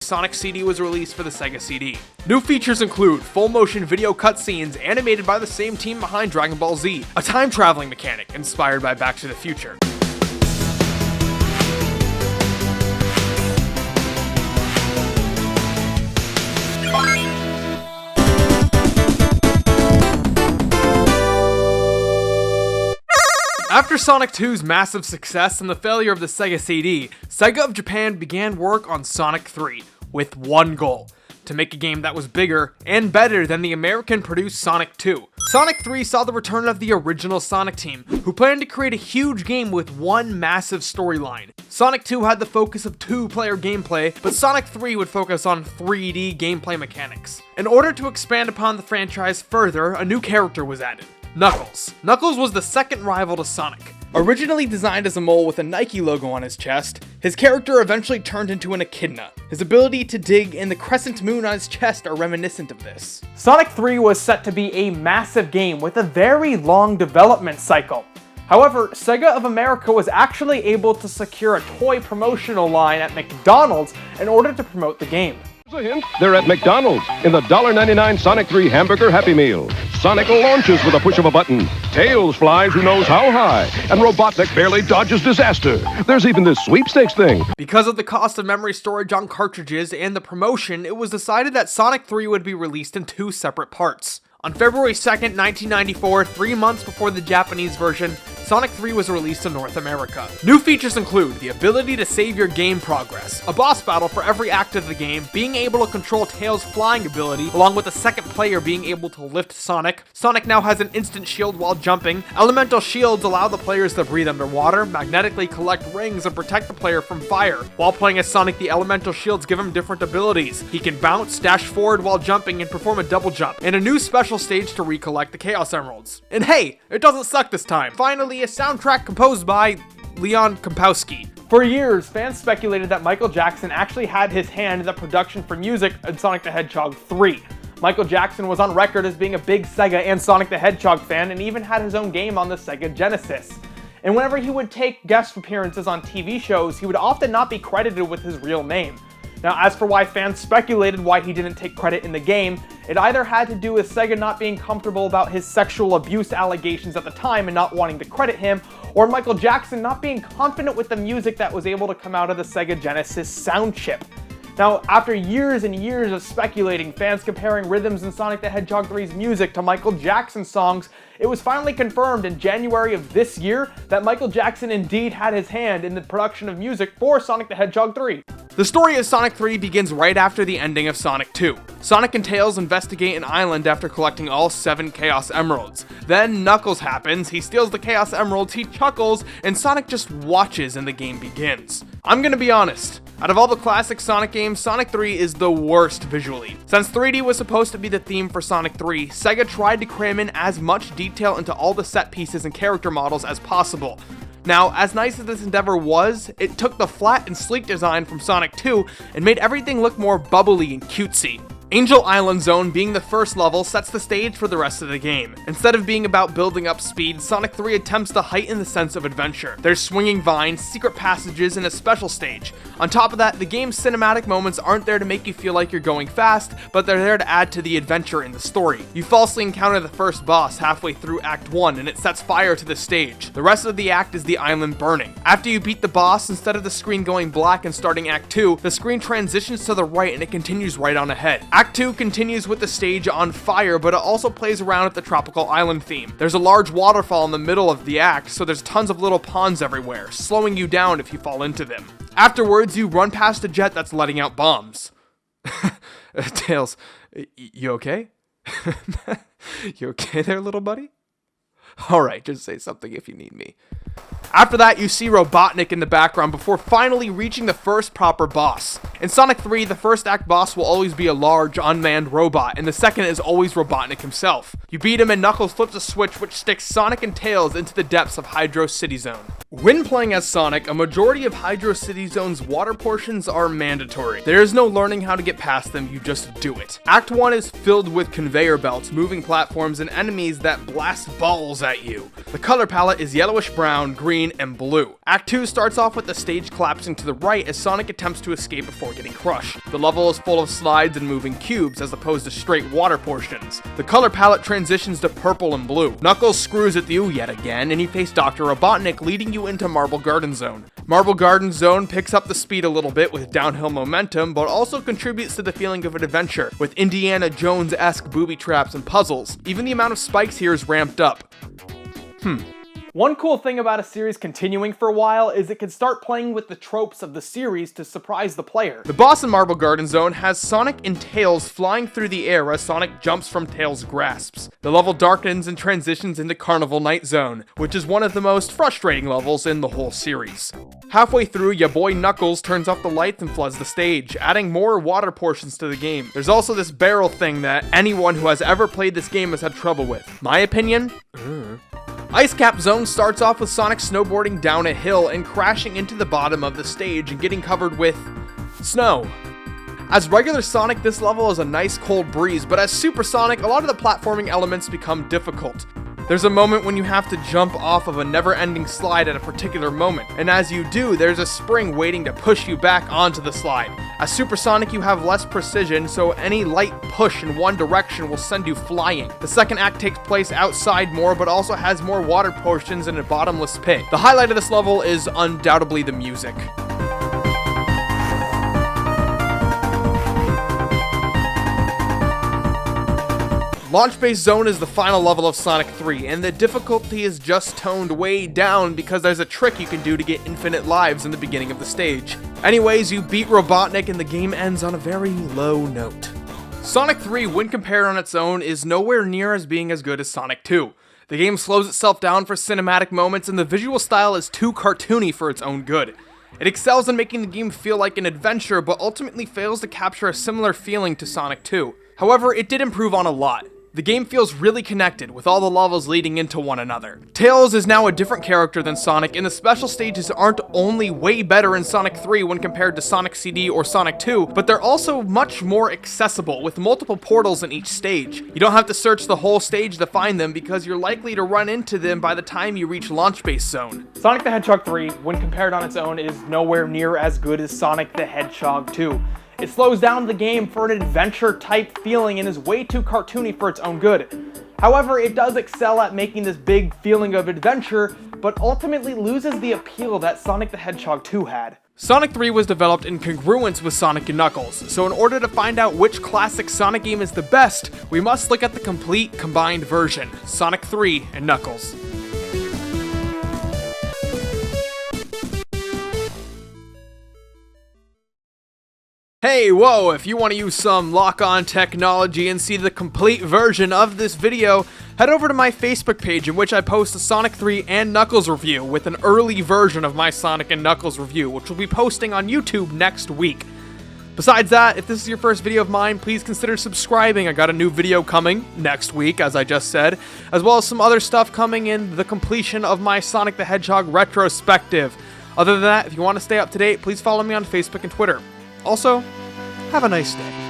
Sonic CD was released for the Sega CD. New features include full-motion video cutscenes animated by the same team behind Dragon Ball Z, a time-traveling mechanic inspired by Back to the Future. After Sonic 2's massive success and the failure of the Sega CD, Sega of Japan began work on Sonic 3, with one goal: to make a game that was bigger and better than the American-produced Sonic 2. Sonic 3 saw the return of the original Sonic team, who planned to create a huge game with one massive storyline. Sonic 2 had the focus of two-player gameplay, but Sonic 3 would focus on 3D gameplay mechanics. In order to expand upon the franchise further, a new character was added: Knuckles. Knuckles was the second rival to Sonic. Originally designed as a mole with a Nike logo on his chest, his character eventually turned into an echidna. His ability to dig and the crescent moon on his chest are reminiscent of this. Sonic 3 was set to be a massive game with a very long development cycle. However, Sega of America was actually able to secure a toy promotional line at McDonald's in order to promote the game. A hint, they're at McDonald's in the $1.99 Sonic 3 Hamburger Happy Meal. Sonic launches with a push of a button, Tails flies who knows how high, and Robotnik barely dodges disaster. There's even this sweepstakes thing. Because of the cost of memory storage on cartridges and the promotion, it was decided that Sonic 3 would be released in two separate parts. On February 2nd, 1994, 3 months before the Japanese version, Sonic 3 was released in North America. New features include the ability to save your game progress, a boss battle for every act of the game, being able to control Tails' flying ability, along with the second player being able to lift Sonic. Sonic now has an instant shield while jumping. Elemental shields allow the players to breathe underwater, magnetically collect rings, and protect the player from fire. While playing as Sonic, the elemental shields give him different abilities. He can bounce, dash forward while jumping, and perform a double jump, and a new special stage to recollect the Chaos Emeralds. And hey, it doesn't suck this time. Finally, a soundtrack composed by Leon Kompowski. For years, fans speculated that Michael Jackson actually had his hand in the production for music in Sonic the Hedgehog 3. Michael Jackson was on record as being a big Sega and Sonic the Hedgehog fan, and even had his own game on the Sega Genesis. And whenever he would take guest appearances on TV shows, he would often not be credited with his real name. Now, as for why fans speculated why he didn't take credit in the game, it either had to do with Sega not being comfortable about his sexual abuse allegations at the time and not wanting to credit him, or Michael Jackson not being confident with the music that was able to come out of the Sega Genesis sound chip. Now, after years and years of speculating, fans comparing rhythms in Sonic the Hedgehog 3's music to Michael Jackson's songs, it was finally confirmed in January of this year that Michael Jackson indeed had his hand in the production of music for Sonic the Hedgehog 3. The story of Sonic 3 begins right after the ending of Sonic 2. Sonic and Tails investigate an island after collecting all 7 Chaos Emeralds. Then Knuckles happens, he steals the Chaos Emeralds, he chuckles, and Sonic just watches and the game begins. I'm gonna be honest, out of all the classic Sonic games, Sonic 3 is the worst visually. Since 3D was supposed to be the theme for Sonic 3, Sega tried to cram in as much detail into all the set pieces and character models as possible. Now, as nice as this endeavor was, it took the flat and sleek design from Sonic 2 and made everything look more bubbly and cutesy. Angel Island Zone, being the first level, sets the stage for the rest of the game. Instead of being about building up speed, Sonic 3 attempts to heighten the sense of adventure. There's swinging vines, secret passages, and a special stage. On top of that, the game's cinematic moments aren't there to make you feel like you're going fast, but they're there to add to the adventure in the story. You falsely encounter the first boss halfway through Act 1, and it sets fire to the stage. The rest of the act is the island burning. After you beat the boss, instead of the screen going black and starting Act 2, the screen transitions to the right and it continues right on ahead. Act 2 continues with the stage on fire, but it also plays around with the tropical island theme. There's a large waterfall in the middle of the act, so there's tons of little ponds everywhere, slowing you down if you fall into them. Afterwards, you run past a jet that's letting out bombs. Tails, you okay? You okay there, little buddy? Alright, just say something if you need me. After that, you see Robotnik in the background before finally reaching the first proper boss. In Sonic 3, the first act boss will always be a large, unmanned robot, and the second is always Robotnik himself. You beat him and Knuckles flips a switch which sticks Sonic and Tails into the depths of Hydro City Zone. When playing as Sonic, a majority of Hydro City Zone's water portions are mandatory. There is no learning how to get past them, you just do it. Act 1 is filled with conveyor belts, moving platforms, and enemies that blast balls at you. The color palette is yellowish brown, green, and blue. Act 2 starts off with the stage collapsing to the right as Sonic attempts to escape before getting crushed. The level is full of slides and moving cubes as opposed to straight water portions. The color palette transitions to purple and blue. Knuckles screws at you yet again, and you face Dr. Robotnik, leading you into Marble Garden Zone. Marble Garden Zone picks up the speed a little bit with downhill momentum, but also contributes to the feeling of an adventure, with Indiana Jones-esque booby traps and puzzles. Even the amount of spikes here is ramped up. One cool thing about a series continuing for a while is it can start playing with the tropes of the series to surprise the player. The boss in Marble Garden Zone has Sonic and Tails flying through the air as Sonic jumps from Tails' grasps. The level darkens and transitions into Carnival Night Zone, which is one of the most frustrating levels in the whole series. Halfway through, ya boy Knuckles turns off the lights and floods the stage, adding more water portions to the game. There's also this barrel thing that anyone who has ever played this game has had trouble with. My opinion? Ice Cap Zone starts off with Sonic snowboarding down a hill and crashing into the bottom of the stage and getting covered with snow. As regular Sonic, this level is a nice cold breeze, but as Super Sonic, a lot of the platforming elements become difficult. There's a moment when you have to jump off of a never-ending slide at a particular moment, and as you do, there's a spring waiting to push you back onto the slide. As Super Sonic, you have less precision, so any light push in one direction will send you flying. The second act takes place outside more, but also has more water portions in a bottomless pit. The highlight of this level is undoubtedly the music. Launch Base Zone is the final level of Sonic 3, and the difficulty is just toned way down because there's a trick you can do to get infinite lives in the beginning of the stage. Anyways, you beat Robotnik and the game ends on a very low note. Sonic 3, when compared on its own, is nowhere near as being as good as Sonic 2. The game slows itself down for cinematic moments, and the visual style is too cartoony for its own good. It excels in making the game feel like an adventure, but ultimately fails to capture a similar feeling to Sonic 2. However, it did improve on a lot. The game feels really connected, with all the levels leading into one another. Tails is now a different character than Sonic, and the special stages aren't only way better in Sonic 3 when compared to Sonic CD or Sonic 2, but they're also much more accessible, with multiple portals in each stage. You don't have to search the whole stage to find them, because you're likely to run into them by the time you reach Launch Base Zone. Sonic the Hedgehog 3, when compared on its own, is nowhere near as good as Sonic the Hedgehog 2. It slows down the game for an adventure-type feeling and is way too cartoony for its own good. However, it does excel at making this big feeling of adventure, but ultimately loses the appeal that Sonic the Hedgehog 2 had. Sonic 3 was developed in congruence with Sonic and Knuckles, so in order to find out which classic Sonic game is the best, we must look at the complete combined version, Sonic 3 and Knuckles. Hey, whoa, if you want to use some lock-on technology and see the complete version of this video, head over to my Facebook page in which I post a Sonic 3 and Knuckles review with an early version of my Sonic and Knuckles review, which will be posting on YouTube next week. Besides that, if this is your first video of mine, please consider subscribing. I got a new video coming next week, as I just said, as well as some other stuff coming in the completion of my Sonic the Hedgehog retrospective. Other than that, if you want to stay up to date, please follow me on Facebook and Twitter. Also, have a nice day.